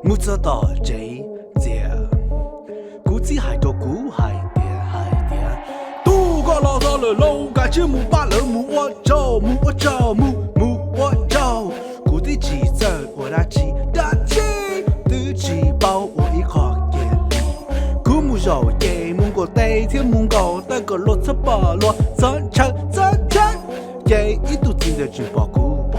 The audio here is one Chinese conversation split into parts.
木子到这节，估计还多估还点，都个老早了楼，感觉木把楼木我走，估计几走我打起，都起包我一靠眼里，古木肉也木个地天木狗，那个落车把落真chân，也一肚子的只保护，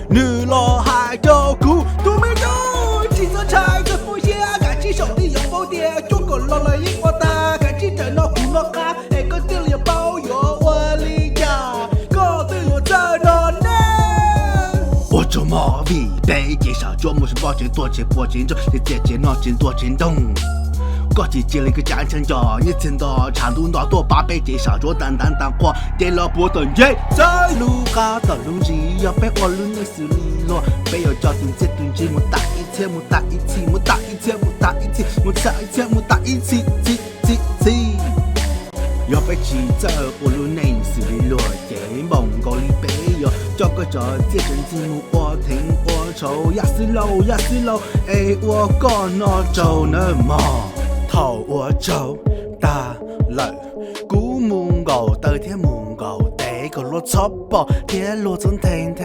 女老还照顾，都没有几座柴的风险，感情手里有包点，中国老了一窝大，感情整到苦恼卡，一个店里包邮我离家，个对我在哪呢？我做毛味，被介绍做木是保证多钱保证中，你姐姐脑筋多震动。高级接了个战场家，你听到长度那多把被介绍做当花，点了波等耶，在路高的路基要被我路内xử理了，被我交通这顿节目打一起，要被骑走我路内xử理了，也蒙古里被哟，交个着这阵节目我听我瞅，压死喽，哎我讲那走那么。头我走大路，古門牛到天門牛，地個落插爆，天路中停，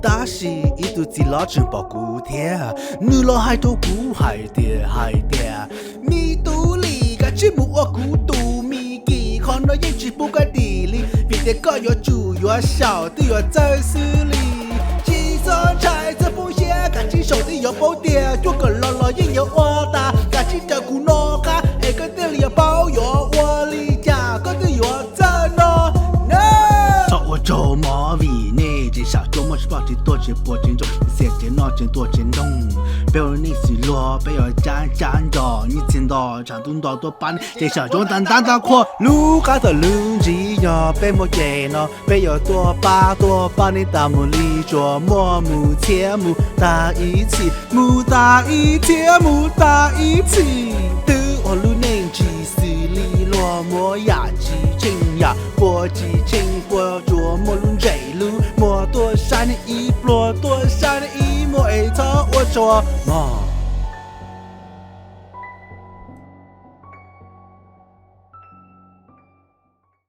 打死一肚子老全部古天，女老海都古海爹，米肚里個節目我古肚米記，看到一直不管地理，別的個要主要小都要走xử理。上菜这风险，感情手里有包点，做个老也有我大，感情的苦恼卡，一个店里有包邮，我离家个队有在哪呢？找我做毛味呢，至少做么是保证多钱保证中，你写脑筋多震动，不要你失落，不要讲着，你听到长度多把你介绍中当阔，路高的路基呀，被莫见了，不要多把你大木里做么？木切木打一起，都我路年纪死里落莫雅基清呀，波基清波做莫路这路莫多山的一波多山的一莫一头我做么。